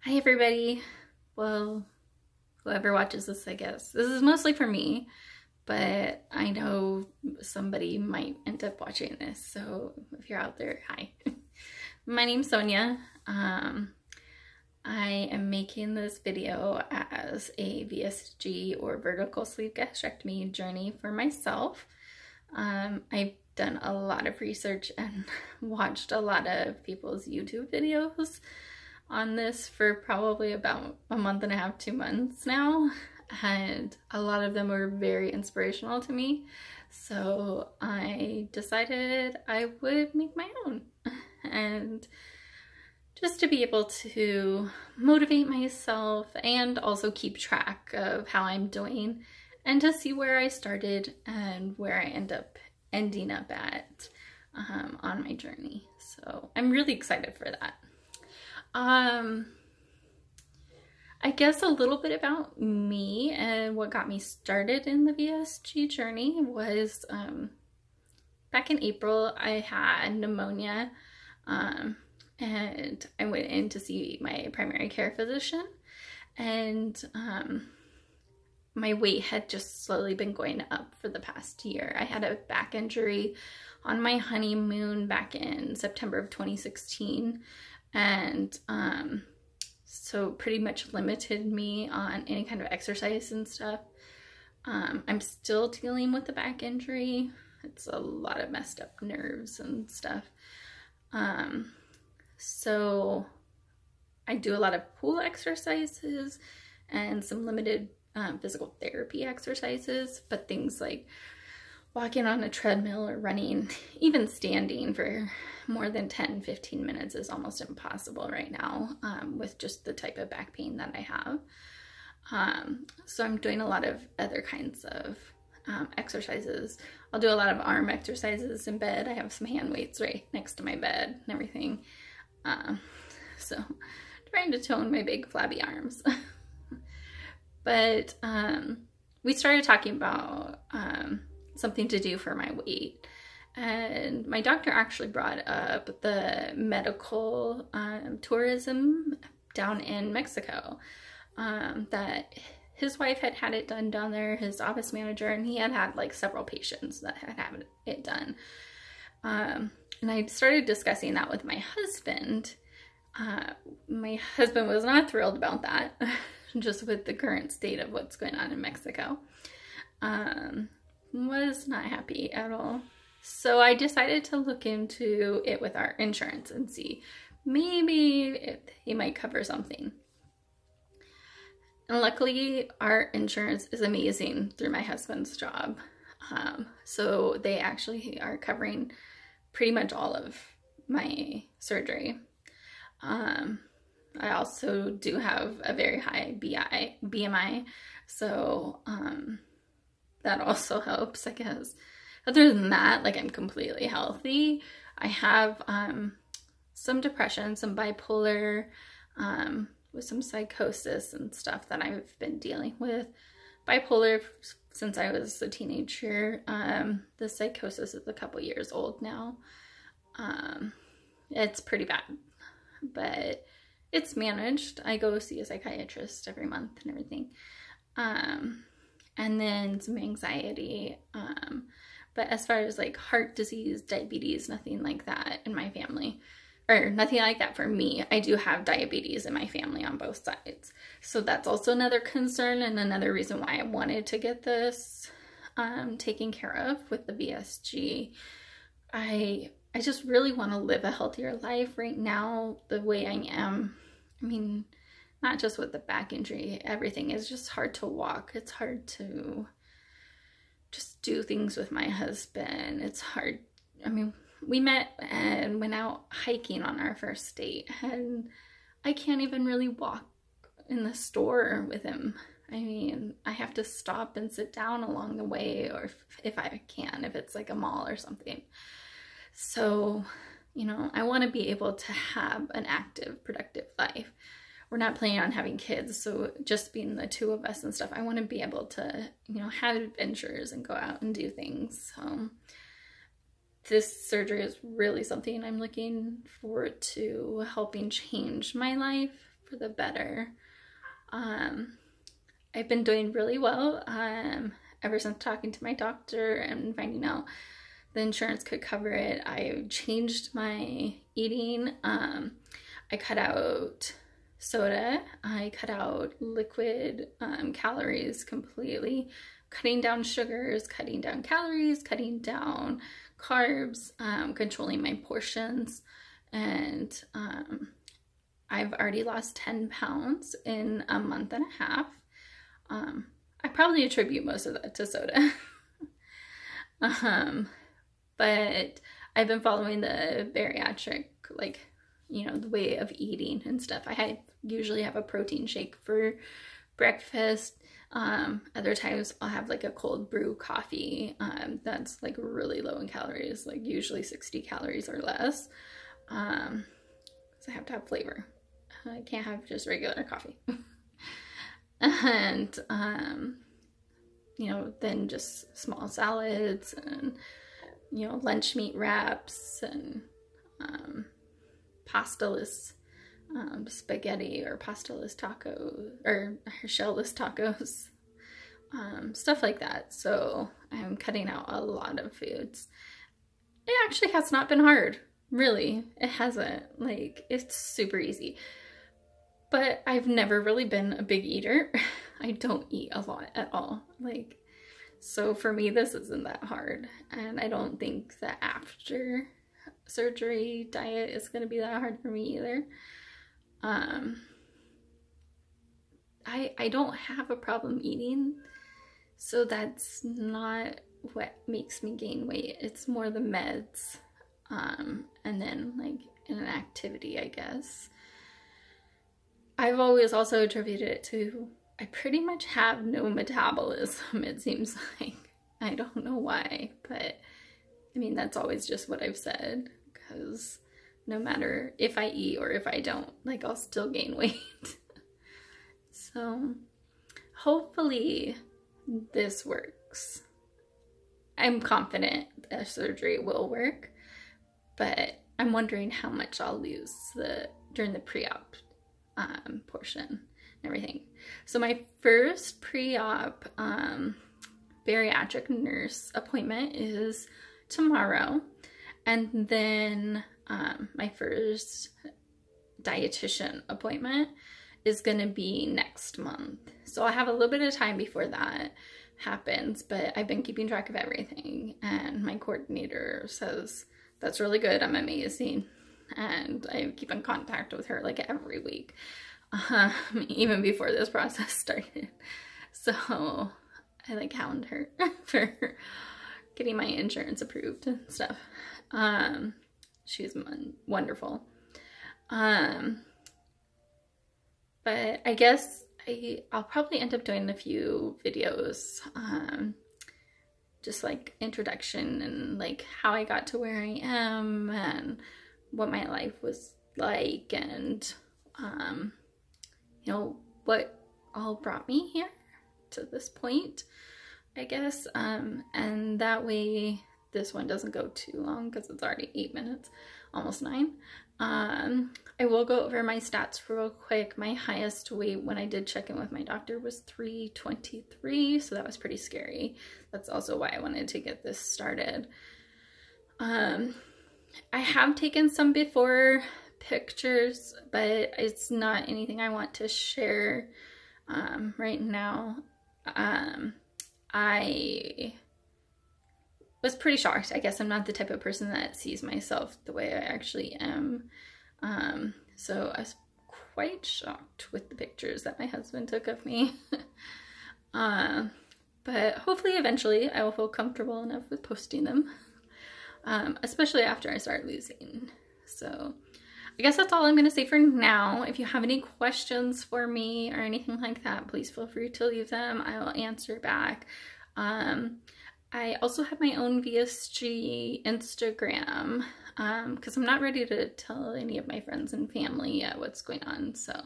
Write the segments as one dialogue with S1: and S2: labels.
S1: Hi everybody. Well, whoever watches this, I guess. This is mostly for me, but I know somebody might end up watching this, so if you're out there, hi. My name's Sonia. I am making this video as a VSG or vertical sleeve gastrectomy journey for myself. I've done a lot of research and watched a lot of people's YouTube videos on this for probably about a month and a half, 2 months now, and a lot of them were very inspirational to me, so I decided I would make my own, and just to be able to motivate myself and also keep track of how I'm doing and to see where I started and where I ending up at on my journey. So I'm really excited for that. I guess a little bit about me and what got me started in the VSG journey was back in April I had pneumonia, and I went in to see my primary care physician, and my weight had just slowly been going up for the past year. I had a back injury on my honeymoon back in September of 2016, and so pretty much limited me on any kind of exercise and stuff. I'm still dealing with the back injury. It's a lot of messed up nerves and stuff. So I do a lot of pool exercises and some limited physical therapy exercises, but things like walking on a treadmill or running, even standing for more than 10-15 minutes is almost impossible right now with just the type of back pain that I have. So I'm doing a lot of other kinds of exercises. I'll do a lot of arm exercises in bed. I have some hand weights right next to my bed and everything. So trying to tone my big flabby arms. But we started talking about something to do for my weight, and my doctor actually brought up the medical tourism down in Mexico, that his wife had had it done down there, his office manager, and he had had like several patients that had had it done. And I started discussing that with my husband. My husband was not thrilled about that, just with the current state of what's going on in Mexico. Was not happy at all. So I decided to look into it with our insurance and see maybe he might cover something. And luckily our insurance is amazing through my husband's job. So they actually are covering pretty much all of my surgery. I also do have a very high BMI, so that also helps, I guess. Other than that, like, I'm completely healthy. I have some depression, some bipolar, with some psychosis and stuff that I've been dealing with. Bipolar since I was a teenager. The psychosis is a couple years old now. It's pretty bad, but it's managed. I go see a psychiatrist every month and everything. And then some anxiety. But as far as like heart disease, diabetes, nothing like that in my family, or nothing like that for me. I do have diabetes in my family on both sides. So that's also another concern and another reason why I wanted to get this taken care of with the VSG. I just really want to live a healthier life right now the way I am. I mean, not just with the back injury, everything is just hard to walk. It's hard to just do things with my husband. It's hard. I mean, we met and went out hiking on our first date, and I can't even really walk in the store with him. I mean, I have to stop and sit down along the way, or if I can, if it's like a mall or something. So, you know, I want to be able to have an active, productive life. We're not planning on having kids, so just being the two of us and stuff, I want to be able to, you know, have adventures and go out and do things. So this surgery is really something I'm looking forward to helping change my life for the better. I've been doing really well ever since talking to my doctor and finding out the insurance could cover it. I changed my eating. I cut out soda. I cut out liquid calories completely, cutting down sugars, cutting down calories, cutting down carbs, controlling my portions. And I've already lost 10 pounds in a month and a half. I probably attribute most of that to soda. But I've been following the bariatric, like, you know, the way of eating and stuff. I usually have a protein shake for breakfast. Other times I'll have like a cold brew coffee that's like really low in calories, like usually 60 calories or less. So I have to have flavor. I can't have just regular coffee. And you know, then just small salads and, you know, lunch meat wraps and pastaless spaghetti or pastaless tacos or shellless tacos, stuff like that. So I'm cutting out a lot of foods. It actually has not been hard, really. It hasn't. Like, it's super easy. But I've never really been a big eater. I don't eat a lot at all. Like, so for me, this isn't that hard. And I don't think the after surgery diet is going to be that hard for me either. I don't have a problem eating, so that's not what makes me gain weight. It's more the meds, and then like an activity, I guess. I've always also attributed it to, I pretty much have no metabolism, it seems like. I don't know why, but I mean, that's always just what I've said, because no matter if I eat or if I don't, like, I'll still gain weight. So hopefully this works. I'm confident that surgery will work, but I'm wondering how much I'll lose during the pre-op portion and everything. So my first pre-op bariatric nurse appointment is tomorrow, and then my first dietitian appointment is gonna be next month. So I have a little bit of time before that happens, but I've been keeping track of everything, and my coordinator says that's really good, I'm amazing, and I keep in contact with her like every week, even before this process started. So I like hound her for getting my insurance approved and stuff. She's wonderful. But I guess I'll probably end up doing a few videos, just like introduction and like how I got to where I am and what my life was like, and you know, what all brought me here to this point, I guess. And that way this one doesn't go too long because it's already 8 minutes, almost 9. I will go over my stats real quick. My highest weight when I did check in with my doctor was 323, so that was pretty scary. That's also why I wanted to get this started. I have taken some before pictures, but it's not anything I want to share right now. I was pretty shocked. I guess I'm not the type of person that sees myself the way I actually am. So I was quite shocked with the pictures that my husband took of me. But hopefully eventually I will feel comfortable enough with posting them, especially after I start losing. So I guess that's all I'm going to say for now. If you have any questions for me or anything like that, please feel free to leave them. I will answer back. I also have my own VSG Instagram, because I'm not ready to tell any of my friends and family yet what's going on. So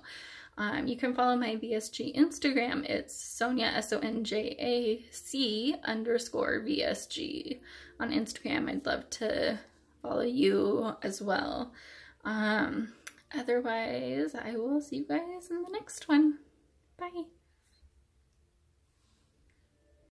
S1: you can follow my VSG Instagram. It's Sonja, SONJAC_VSG on Instagram. I'd love to follow you as well. Otherwise, I will see you guys in the next one. Bye.